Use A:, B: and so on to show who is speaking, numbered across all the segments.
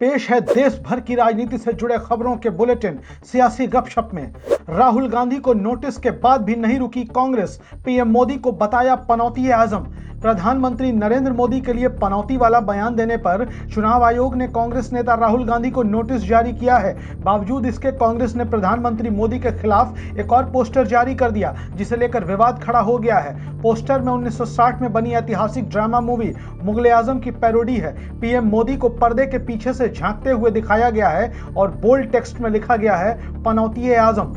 A: पेश है देश भर की राजनीति से जुड़े खबरों के बुलेटिन सियासी गपशप में। राहुल गांधी को नोटिस के बाद भी नहीं रुकी कांग्रेस, पीएम मोदी को बताया पनौती आजम। प्रधानमंत्री नरेंद्र मोदी के लिए पनौती वाला बयान देने पर चुनाव आयोग ने कांग्रेस नेता राहुल गांधी को नोटिस जारी किया है। बावजूद इसके कांग्रेस ने प्रधानमंत्री मोदी के खिलाफ एक और पोस्टर जारी कर दिया, जिसे लेकर विवाद खड़ा हो गया है। पोस्टर में 1960 में बनी ऐतिहासिक ड्रामा मूवी मुगले आजम की पैरोडी है। पीएम मोदी को पर्दे के पीछे से झांकते हुए दिखाया गया है और बोल्ड टेक्स्ट में लिखा गया है पनौती आजम।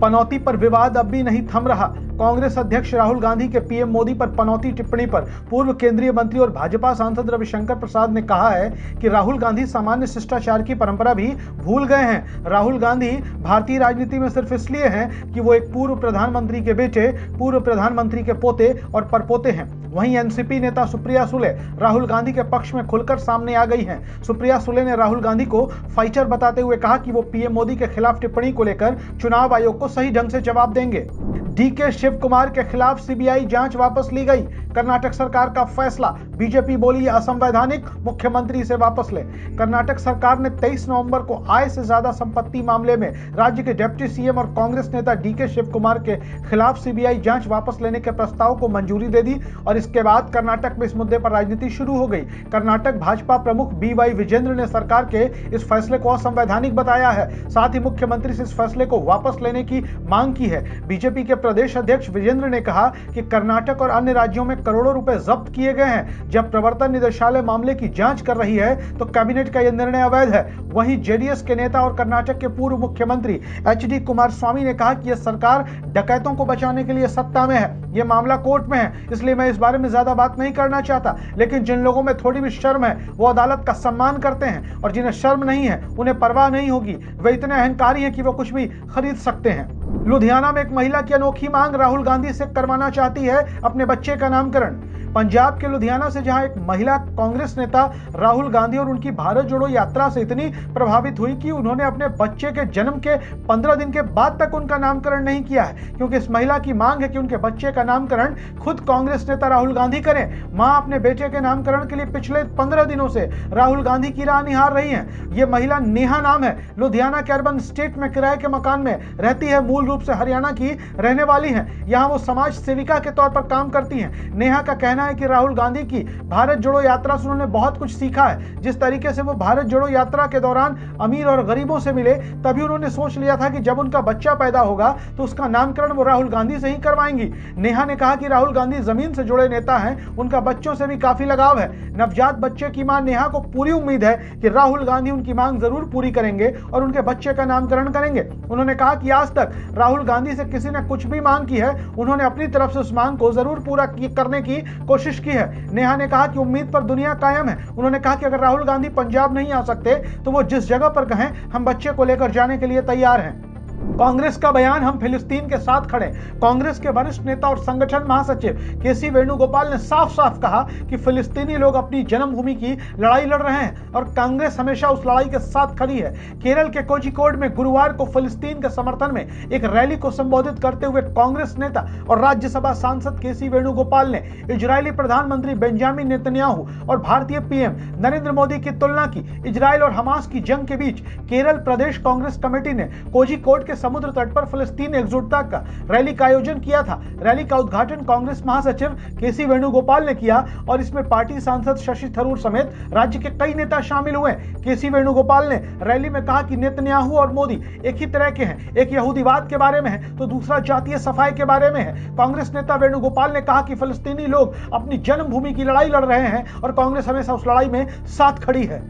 A: पनौती पर विवाद अब भी नहीं थम रहा। कांग्रेस अध्यक्ष राहुल गांधी के पीएम मोदी पर पनौती टिप्पणी पर पूर्व केंद्रीय मंत्री और भाजपा सांसद रविशंकर प्रसाद ने कहा है कि राहुल गांधी सामान्य शिष्टाचार की परंपरा भी भूल गए हैं। राहुल गांधी भारतीय राजनीति में सिर्फ इसलिए हैं कि वो एक पूर्व प्रधानमंत्री के बेटे, पूर्व प्रधानमंत्री के पोते और परपोते हैं। वहीं एनसीपी नेता सुप्रिया सुले राहुल गांधी के पक्ष में खुलकर सामने आ गई हैं। सुप्रिया सुले ने राहुल गांधी को फाइटर बताते हुए कहा कि वो पीएम मोदी के खिलाफ टिप्पणी को लेकर चुनाव आयोग को सही ढंग से जवाब देंगे। डीके शिव कुमार के खिलाफ सीबीआई जांच वापस ली गई। कर्नाटक सरकार का फैसला, बीजेपी बोली असंवैधानिक, मुख्यमंत्री से वापस ले। कर्नाटक सरकार ने 23 नवंबर को आय से ज्यादा संपत्ति मामले में राज्य के डिप्टी सीएम और कांग्रेस नेता डीके शिव कुमार के खिलाफ सीबीआई जांच वापस लेने के प्रस्ताव को मंजूरी दे दी और इसके बाद कर्नाटक में इस मुद्दे पर राजनीति शुरू हो गई। कर्नाटक भाजपा प्रमुख बीवाई विजेंद्र ने सरकार के इस फैसले को असंवैधानिक बताया है। साथ ही मुख्यमंत्री से इस फैसले को वापस लेने की मांग की है। बीजेपी के प्रदेश अध्यक्ष विजेंद्र ने कहा कि कर्नाटक और अन्य राज्यों में करोड़ों रुपए जब्त किए गए हैं। जब प्रवर्तन निदेशालय मामले की जांच कर रही है तो कैबिनेट का यह निर्णय अवैध है। वहीं जेडीएस के नेता और कर्नाटक के पूर्व मुख्यमंत्री एचडी कुमारस्वामी ने कहा कि यह सरकार डकैतों को बचाने के लिए सत्ता में है। यह मामला कोर्ट में है, इसलिए मैं इस बारे में ज्यादा बात नहीं करना चाहता। लेकिन जिन लोगों में थोड़ी भी शर्म है वो अदालत का सम्मान करते हैं और जिन्हें शर्म नहीं है उन्हें परवाह नहीं होगी। वे इतने अहंकारी हैं कि वो कुछ भी खरीद सकते हैं। लुधियाना में एक महिला की अनोखी मांग राहुल गांधी से करवाना चाहती है अपने बच्चे का नामकरण। पंजाब के लुधियाना से जहां एक महिला कांग्रेस नेता राहुल गांधी और उनकी भारत जोड़ो यात्रा से इतनी प्रभावित हुई कि उन्होंने अपने बच्चे के जन्म के 15 दिन के बाद तक उनका नामकरण नहीं किया है, क्योंकि इस महिला की मांग है कि उनके बच्चे का नामकरण खुद कांग्रेस नेता राहुल गांधी करें। मां अपने बेटे के नामकरण के लिए पिछले 15 दिनों से राहुल गांधी की राह निहार रही है। ये महिला नेहा नाम है, लुधियाना के अर्बन स्टेट में किराए के मकान में रहती है। मूल रूप से हरियाणा की रहने वाली है। यहाँ वो समाज सेविका के तौर पर काम करती है। नेहा का कहना है कि राहुल गांधी की भारत जोड़ो यात्रा से उन्होंने बहुत कुछ सीखा है। जिस तरीके से वो भारत जोड़ो यात्रा के दौरान अमीर और गरीबों से मिले, तभी उन्होंने सोच लिया था कि जब उनका बच्चा पैदा होगा तो उसका नामकरण वो राहुल गांधी से ही करवाएंगी। नेहा ने कहा कि राहुल गांधी जमीन से जुड़े नेता हैं, उनका बच्चों से भी काफी लगाव है। नवजात बच्चे की मां नेहा को पूरी उम्मीद है कि राहुल गांधी उनकी मांग जरूर पूरी करेंगे और उनके बच्चे का नामकरण करेंगे। उन्होंने कहा कि आज तक राहुल गांधी से किसी ने कुछ भी मांग की है, उन्होंने अपनी तरफ से उस मांग को जरूर पूरा करने की कोशिश की है। नेहा ने कहा कि उम्मीद पर दुनिया कायम है। उन्होंने कहा कि अगर राहुल गांधी पंजाब नहीं आ सकते तो वो जिस जगह पर कहें हम बच्चे को लेकर जाने के लिए तैयार हैं। कांग्रेस का बयान, हम फिलिस्तीन के साथ खड़े। कांग्रेस के वरिष्ठ नेता और संगठन महासचिव केसी वेणुगोपाल ने साफ साफ कहा कि फिलिस्तीनी लोग अपनी जन्मभूमि की लड़ाई लड़ रहे हैं और कांग्रेस हमेशा उस लड़ाई के साथ खड़ी है। केरल के कोझिकोड में गुरुवार को फिलिस्तीन के समर्थन में एक रैली को संबोधित करते हुए कांग्रेस नेता और राज्यसभा सांसद केसी वेणुगोपाल ने इजरायली प्रधानमंत्री बेंजामिन नेतन्याहू और भारतीय पीएम नरेंद्र मोदी की तुलना की। इजरायल और हमास की जंग के बीच केरल प्रदेश कांग्रेस कमेटी ने कोझिकोड के समुद्र तट पर फिलिस्तीन एकजुटता का रैली का आयोजन किया था। रैली का उद्घाटन कांग्रेस महासचिव केसी वेणुगोपाल ने किया और इसमें पार्टी सांसद शशि थरूर समेत राज्य के कई नेता शामिल हुए। केसी वेणुगोपाल ने रैली में कहा कि नेतन्याहू और मोदी एक ही तरह के हैं, एक यहूदीवाद के बारे में है तो दूसरा जातीय सफाई के बारे में है। कांग्रेस नेता वेणुगोपाल ने कहा कि फिलिस्तीनी लोग अपनी जन्मभूमि की लड़ाई लड़ रहे हैं और कांग्रेस हमेशा उस लड़ाई में साथ खड़ी है।